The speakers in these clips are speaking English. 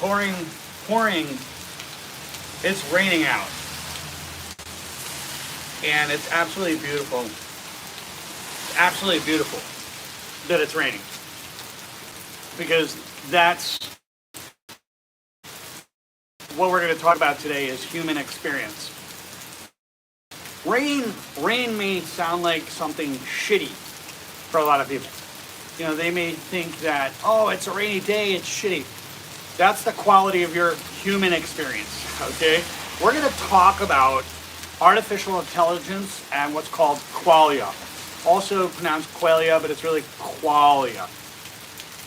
pouring, it's raining out. And it's absolutely beautiful. It's absolutely beautiful that it's raining. Because that's what we're going to talk about today is human experience. Rain may sound like something shitty for a lot of people. You know, they may think that, oh, it's a rainy day, it's shitty. That's the quality of your human experience, okay? We're going to talk about artificial intelligence and what's called qualia. Also pronounced qualia, but it's really qualia.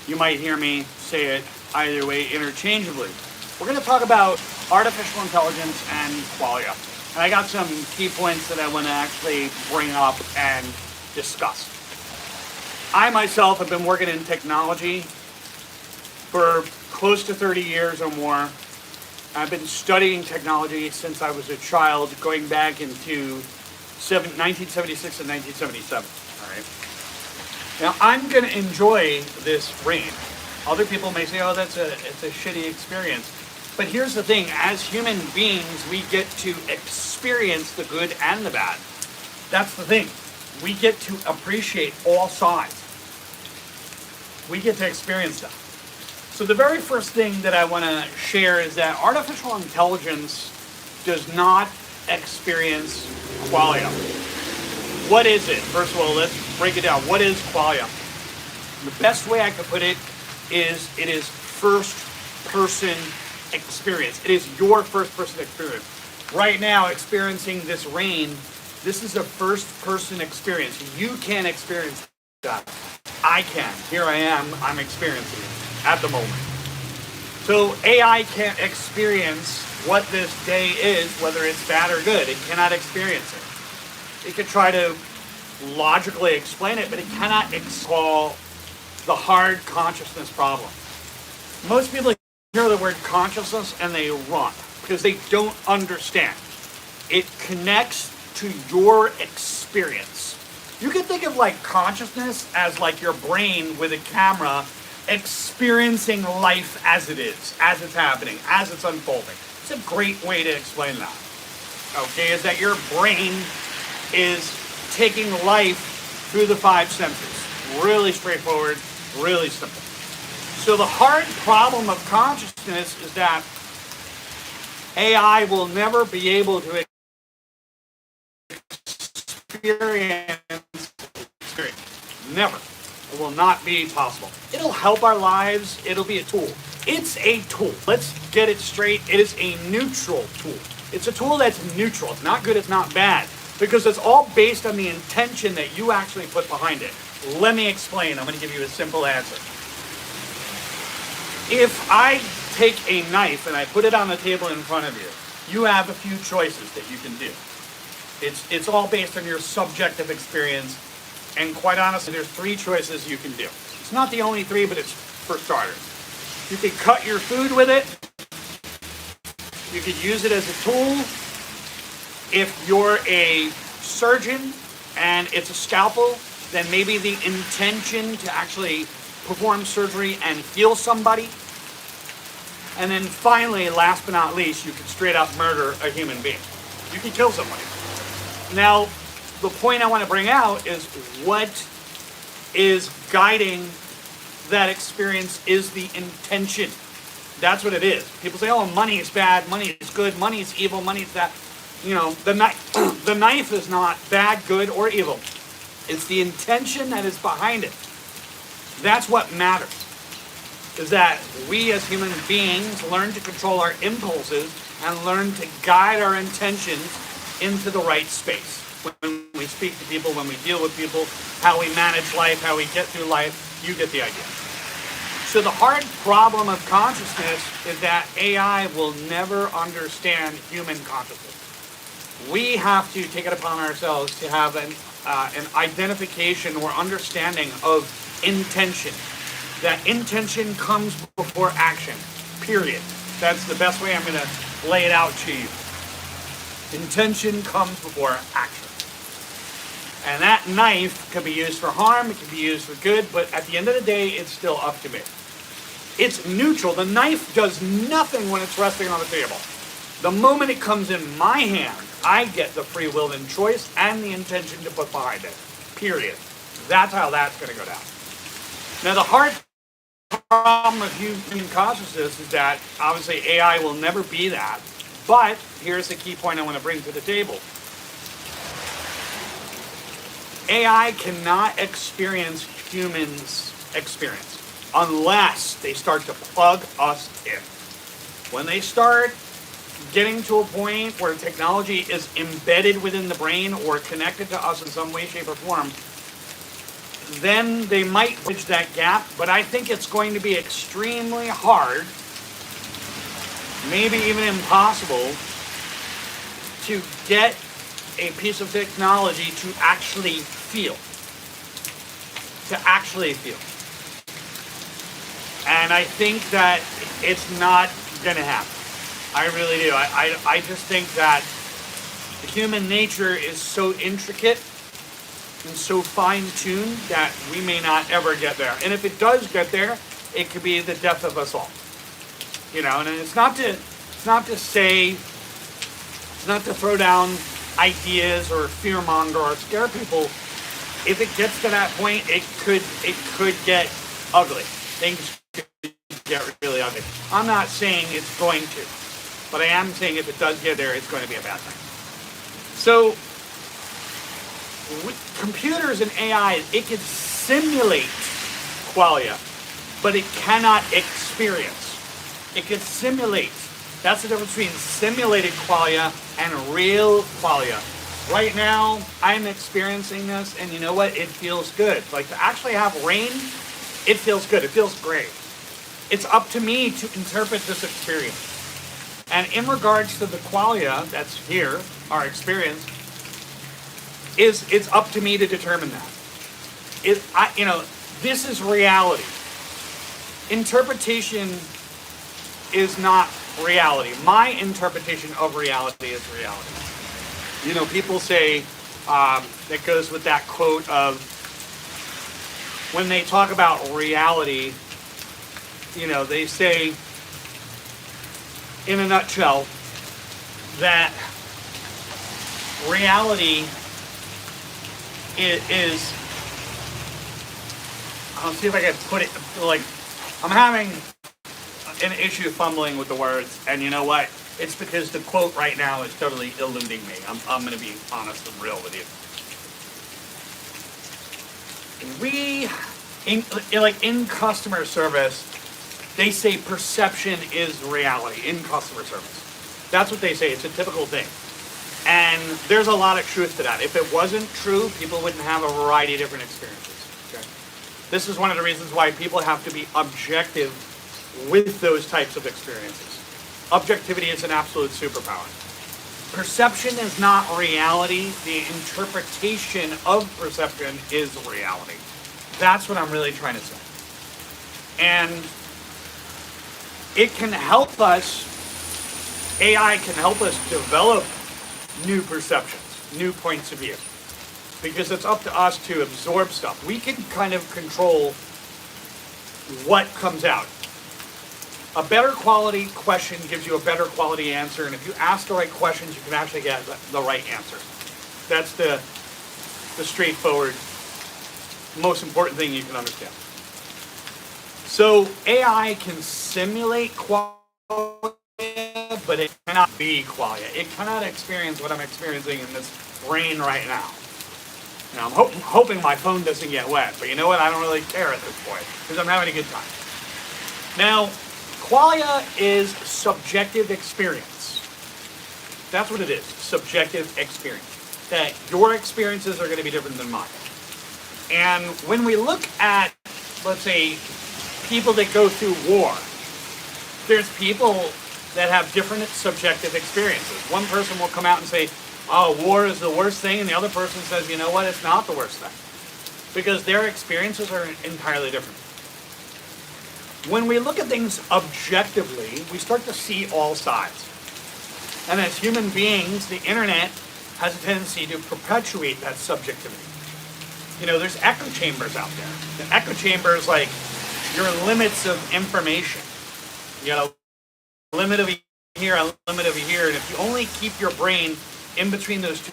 You might hear me say it either way interchangeably. We're going to talk about artificial intelligence and qualia. And I got some key points that I want to actually bring up and discuss. I myself have been working in technology for close to 30 years or more. I've been studying technology since I was a child, going back into 1976 and 1977. All right. Now I'm going to enjoy this rain. Other people may say, "Oh, it's a shitty experience." But here's the thing: as human beings, we get to experience the good and the bad. That's the thing. We get to appreciate all sides. We get to experience that. So the very first thing that I want to share is that artificial intelligence does not experience qualia. What is it? First of all, let's break it down. What is qualia? The best way I could put it is first person experience. It is your first person experience. Right now, experiencing this rain, this is a first person experience. You can experience that. I can. Here I am. I'm experiencing it at the moment. So AI can't experience what this day is, whether it's bad or good. It cannot experience it. It could try to logically explain it, but it cannot solve the hard consciousness problem. Most people hear the word consciousness and they run because they don't understand. It connects to your experience. You can think of like consciousness as like your brain with a camera experiencing life as it is, as it's happening, as it's unfolding. It's a great way to explain that. Okay, is that your brain is taking life through the five senses. Really straightforward, really simple. So the hard problem of consciousness is that AI will never be able to experience. Never. It will not be possible. It'll help our lives. It'll be a tool. It's a tool. Let's get it straight. It is a neutral tool. It's a tool that's neutral. It's not good. It's not bad. Because it's all based on the intention that you actually put behind it. Let me explain. I'm going to give you a simple answer. If I take a knife and I put it on the table in front of you, you have a few choices that you can do. It's all based on your subjective experience. And quite honestly, there's three choices you can do. It's not the only three, but it's for starters. You can cut your food with it. You could use it as a tool. If you're a surgeon and it's a scalpel, then maybe the intention to actually perform surgery and heal somebody. And then finally, last but not least, you can straight up murder a human being. You can kill somebody. Now, the point I want to bring out is what is guiding that experience is the intention. That's what it is. People say, oh, money is bad, money is good, money is evil, money is that. You know, the knife is not bad, good, or evil. It's the intention that is behind it. That's what matters. Is that we as human beings learn to control our impulses and learn to guide our intentions into the right space. When we speak to people, when we deal with people, how we manage life, how we get through life, you get the idea. So the hard problem of consciousness is that AI will never understand human consciousness. We have to take it upon ourselves to have an identification or understanding of intention. That intention comes before action, period. That's the best way I'm going to lay it out to you. Intention comes before action. And that knife can be used for harm, it can be used for good, but at the end of the day, it's still up to me. It's neutral. The knife does nothing when it's resting on the table. The moment it comes in my hand, I get the free will and choice and the intention to put behind it. Period. That's how that's going to go down. Now, the hard problem with human consciousness is that obviously AI will never be that. But here's the key point I want to bring to the table. AI cannot experience humans' experience unless they start to plug us in. When they start getting to a point where technology is embedded within the brain or connected to us in some way, shape, or form, then they might bridge that gap, but I think it's going to be extremely hard, maybe even impossible, to get a piece of technology to actually feel. And I think that it's not going to happen. I really do. I just think that the human nature is so intricate and so fine-tuned that we may not ever get there. And if it does get there, it could be the death of us all. You know, and it's not to throw down ideas or fearmonger or scare people. If it gets to that point, it could get ugly. Things could get really ugly. I'm not saying it's going to, but I am saying if it does get there, it's going to be a bad thing. So, with computers and AI, it can simulate qualia, but it cannot experience. It can simulate. That's the difference between simulated qualia and real qualia. Right now, I'm experiencing this, and you know what? It feels good. Like, to actually have rain, it feels good. It feels great. It's up to me to interpret this experience. And in regards to the qualia that's here, our experience, it's up to me to determine that. This is reality. Interpretation is not reality. My interpretation of reality is reality. You know, people say, that goes with that quote of, when they talk about reality, you know, they say, in a nutshell, that reality is, I'll see if I can put it, like, I'm having an issue fumbling with the words, and you know what? It's because the quote right now is totally eluding me. I'm going to be honest and real with you. In customer service, they say perception is reality in customer service. That's what they say. It's a typical thing. And there's a lot of truth to that. If it wasn't true, people wouldn't have a variety of different experiences. Okay? This is one of the reasons why people have to be objective with those types of experiences. Objectivity is an absolute superpower. Perception is not reality. The interpretation of perception is reality. That's what I'm really trying to say. And it can help us, AI can help us develop new perceptions, new points of view. Because it's up to us to absorb stuff. We can kind of control what comes out. A better quality question gives you a better quality answer, and if you ask the right questions, you can actually get the right answer. That's the straightforward, most important thing you can understand. So AI can simulate qualia, but it cannot be qualia. It cannot experience what I'm experiencing in this brain right now. Now, I'm hoping my phone doesn't get wet, but you know what? I don't really care at this point, because I'm having a good time. Now, qualia is subjective experience. That's what it is, subjective experience. That your experiences are going to be different than mine. And when we look at, let's say, people that go through war, there's people that have different subjective experiences. One person will come out and say, oh, war is the worst thing, and the other person says, you know what, it's not the worst thing. Because their experiences are entirely different. When we look at things objectively, we start to see all sides. And as human beings, the internet has a tendency to perpetuate that subjectivity. You know, there's echo chambers out there. The echo chamber is like, your limits of information. You got a limit of here, a limit over here, and if you only keep your brain in between those two,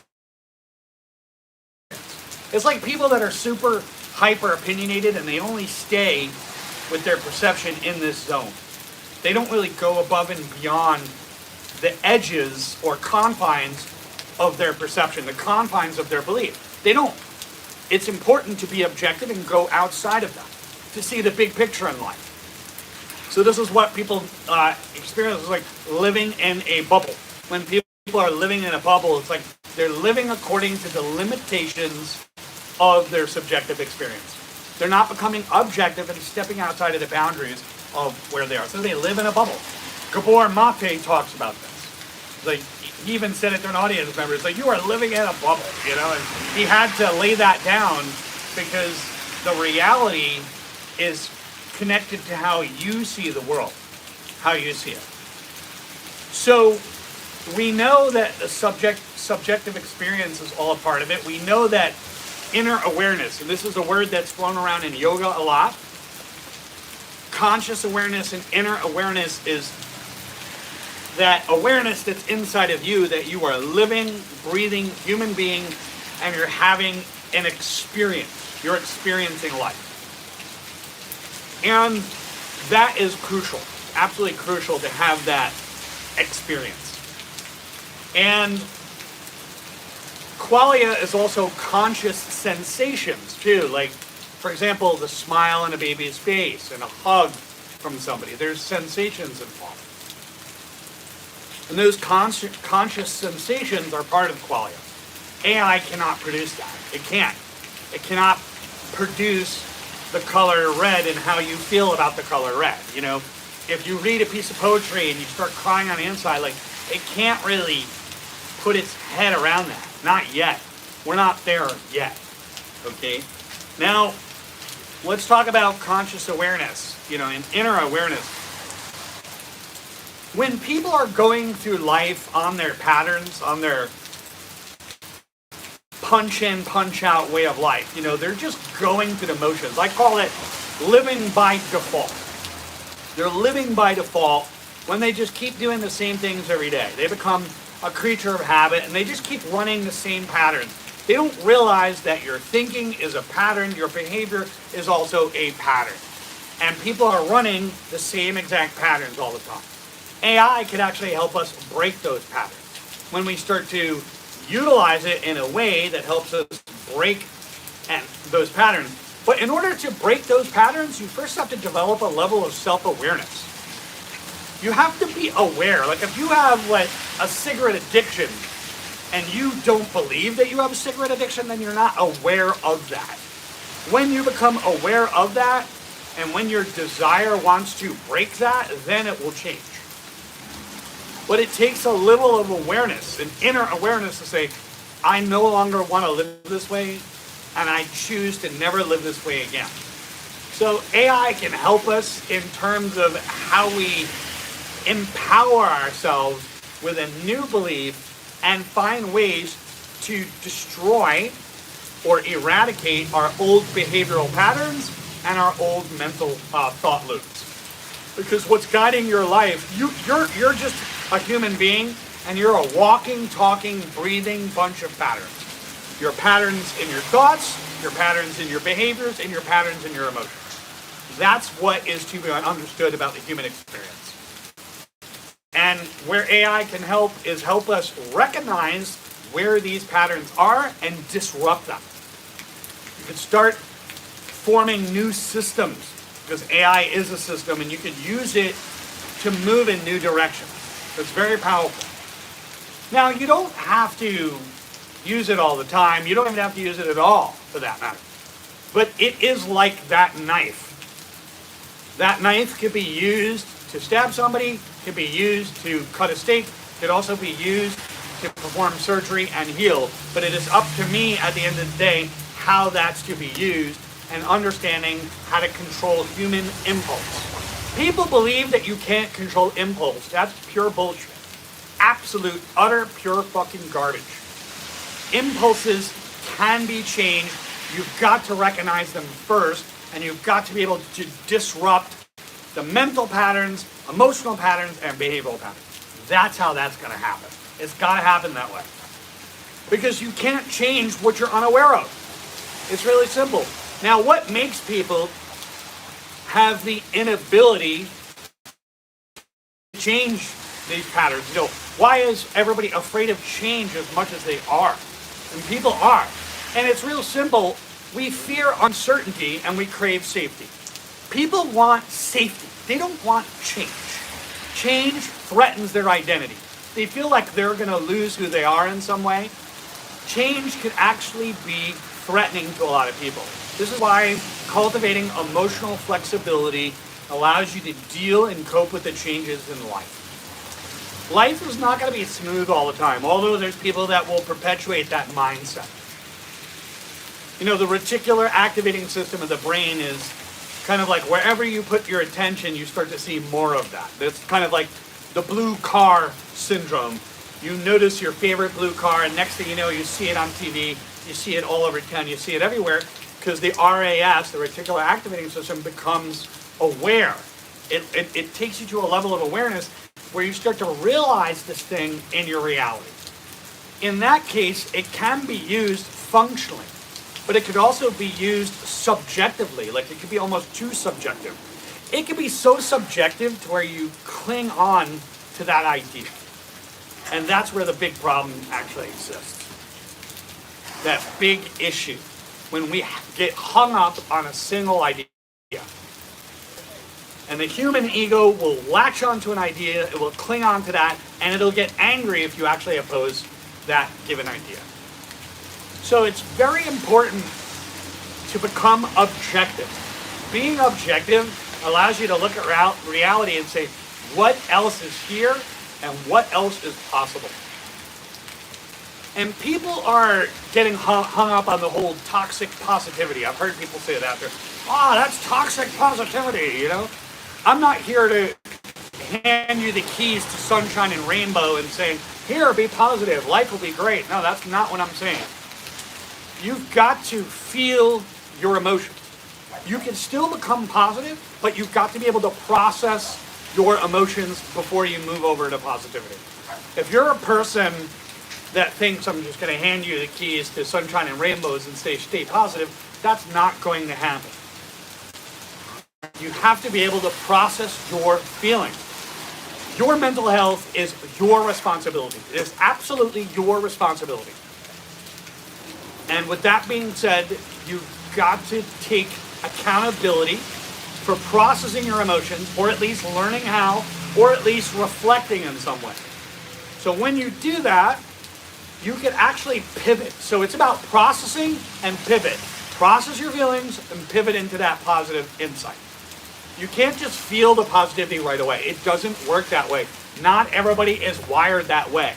it's like people that are super hyper opinionated and they only stay with their perception in this zone. They don't really go above and beyond the edges or confines of their perception, the confines of their belief. They don't. It's important to be objective and go outside of that to see the big picture in life. So this is what people experience. It's like living in a bubble. When people are living in a bubble, it's like they're living according to the limitations of their subjective experience. They're not becoming objective and stepping outside of the boundaries of where they are. So they live in a bubble. Gabor Mate talks about this. Like, he even said it to an audience member. It's like, you are living in a bubble, you know? And he had to lay that down because the reality is connected to how you see the world, how you see it. So we know that the subjective experience is all a part of it. We know that inner awareness, and this is a word that's flown around in yoga a lot. Conscious awareness and inner awareness is that awareness that's inside of you, that you are living, breathing human being, and you're having an experience. You're experiencing life. And that is crucial, absolutely crucial to have that experience. And qualia is also conscious sensations too, like, for example, the smile on a baby's face and a hug from somebody. There's sensations involved. And those conscious sensations are part of qualia. AI cannot produce that. It can't. It cannot produce the color red and how you feel about the color red. You know, if you read a piece of poetry and you start crying on the inside, like, it can't really put its head around that. Not yet. We're not there yet. Okay? Now, let's talk about conscious awareness, you know, and inner awareness. When people are going through life on their patterns, on their punch in, punch out way of life, you know, they're just going through the motions. I call it living by default. They're living by default when they just keep doing the same things every day. They become a creature of habit and they just keep running the same patterns. They don't realize that your thinking is a pattern, your behavior is also a pattern. And people are running the same exact patterns all the time. AI can actually help us break those patterns when we start to utilize it in a way that helps us break those patterns. But in order to break those patterns, you first have to develop a level of self-awareness. You have to be aware. Like, if you have like a cigarette addiction and you don't believe that you have a cigarette addiction, then you're not aware of that. When you become aware of that, and when your desire wants to break that, then it will change. But it takes a level of awareness, an inner awareness, to say, I no longer want to live this way, and I choose to never live this way again. So AI can help us in terms of how we empower ourselves with a new belief and find ways to destroy or eradicate our old behavioral patterns and our old mental thought loops. Because what's guiding your life, you're just a human being, and you're a walking, talking, breathing bunch of patterns. Your patterns in your thoughts, your patterns in your behaviors, and your patterns in your emotions. That's what is to be understood about the human experience. And where AI can help is help us recognize where these patterns are and disrupt them. You can start forming new systems, because AI is a system and you can use it to move in new directions. It's very powerful. Now, you don't have to use it all the time. You don't even have to use it at all, for that matter. But it is like that knife. That knife could be used to stab somebody, could be used to cut a steak, could also be used to perform surgery and heal. But it is up to me at the end of the day how that's to be used and understanding how to control human impulse. People believe that you can't control impulse. That's pure bullshit. Absolute, utter, pure fucking garbage. Impulses can be changed. You've got to recognize them first And you've got to be able to disrupt the mental patterns, emotional patterns, and behavioral patterns. That's how that's going to happen. It's got to happen that way. Because you can't change what you're unaware of. It's really simple. Now, what makes people have the inability to change these patterns? You know, why is everybody afraid of change as much as they are? And people are. And it's real simple. We fear uncertainty and we crave safety. People want safety. They don't want change. Change threatens their identity. They feel like they're going to lose who they are in some way. Change can actually be threatening to a lot of people. This is why cultivating emotional flexibility allows you to deal and cope with the changes in life. Life is not going to be smooth all the time, although there's people that will perpetuate that mindset. You know, the reticular activating system of the brain is kind of like wherever you put your attention, you start to see more of that. It's kind of like the blue car syndrome. You notice your favorite blue car, and next thing you know, you see it on TV, you see it all over town, you see it everywhere, because the RAS, the reticular activating system, becomes aware. It takes you to a level of awareness where you start to realize this thing in your reality. In that case, it can be used functionally, but it could also be used subjectively, like it could be almost too subjective. It can be so subjective to where you cling on to that idea. And that's where the big problem actually exists. That big issue, when we get hung up on a single idea. And the human ego will latch onto an idea, it will cling on to that, and it'll get angry if you actually oppose that given idea. So it's very important to become objective. Being objective allows you to look at reality and say, what else is here and what else is possible? And people are getting hung up on the whole toxic positivity. I've heard people say that. That's toxic positivity, you know? I'm not here to hand you the keys to sunshine and rainbow and saying, here, be positive, life will be great. No, that's not what I'm saying. You've got to feel your emotions. You can still become positive, but you've got to be able to process your emotions before you move over to positivity. If you're a person that thinks I'm just going to hand you the keys to sunshine and rainbows and stay positive, that's not going to happen. You have to be able to process your feelings. Your mental health is your responsibility. It is absolutely your responsibility. And with that being said, you've got to take accountability for processing your emotions, or at least learning how, or at least reflecting in some way. So when you do that, you can actually pivot. So it's about processing and pivot. Process your feelings and pivot into that positive insight. You can't just feel the positivity right away. It doesn't work that way. Not everybody is wired that way.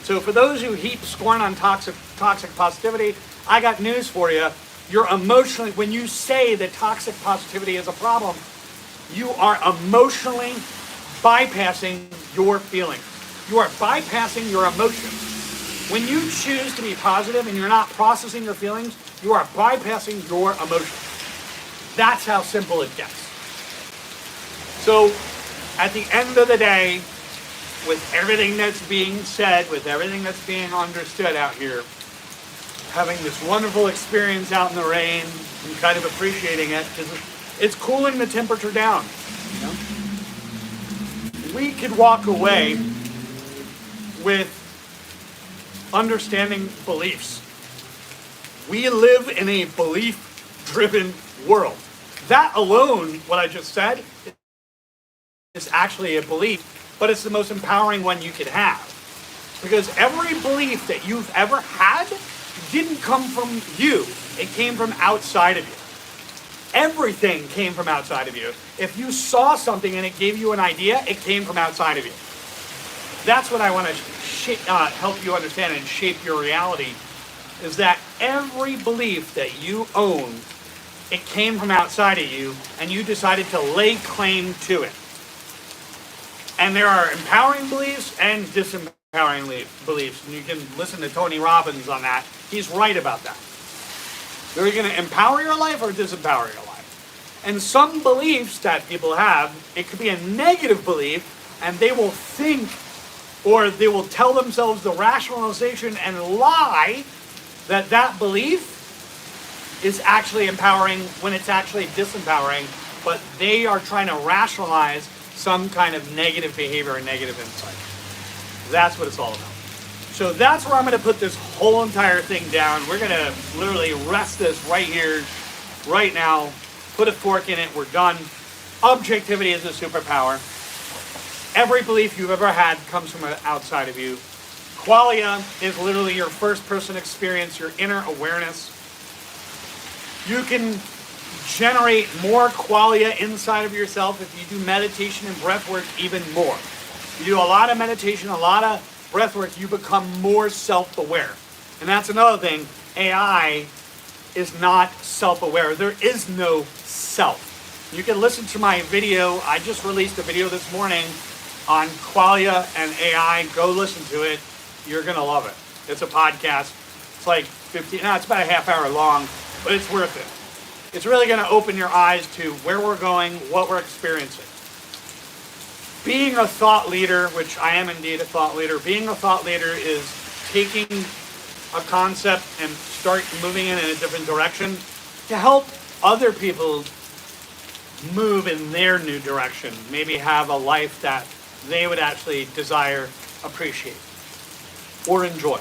So for those who heap scorn on toxic positivity, I got news for you. You're emotionally, when you say that toxic positivity is a problem, you are emotionally bypassing your feelings. You are bypassing your emotions. When you choose to be positive and you're not processing your feelings, you are bypassing your emotions. That's how simple it gets. So at the end of the day, with everything that's being said, with everything that's being understood out here, having this wonderful experience out in the rain and kind of appreciating it, because it's cooling the temperature down. You know? We could walk away with understanding beliefs. We live in a belief-driven world. That alone, what I just said, is actually a belief, but it's the most empowering one you could have. Because every belief that you've ever had didn't come from you. It came from outside of you. Everything came from outside of you. If you saw something and it gave you an idea, it came from outside of you. That's what I want to help you understand and shape your reality, is that every belief that you own, it came from outside of you, and you decided to lay claim to it. And there are empowering beliefs and disempowering beliefs. And you can listen to Tony Robbins on that. He's right about that. Are you going to empower your life or disempower your life? And some beliefs that people have, it could be a negative belief, and they will think, or they will tell themselves the rationalization and lie that that belief is actually empowering when it's actually disempowering, but they are trying to rationalize some kind of negative behavior or negative insight. That's what it's all about. So that's where I'm going to put this whole entire thing down. We're going to literally rest this right here, right now, put a fork in it, we're done. Objectivity is a superpower. Every belief you've ever had comes from outside of you. Qualia is literally your first person experience, your inner awareness. You can generate more qualia inside of yourself if you do meditation and breath work even more. You do a lot of meditation, a lot of breath work, you become more self-aware. And that's another thing. AI is not self-aware. There is no self. You can listen to my video. I just released a video this morning on qualia and AI. Go listen to it. You're going to love it. It's a podcast. It's like it's about a half hour long, but it's worth it. It's really going to open your eyes to where we're going, what we're experiencing. Being a thought leader, which I am indeed a thought leader, being a thought leader is taking a concept and start moving it in a different direction to help other people move in their new direction, maybe have a life that they would actually desire, appreciate, or enjoy.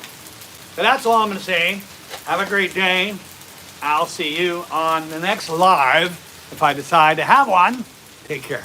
So that's all I'm going to say. Have a great day. I'll see you on the next live if I decide to have one. Take care.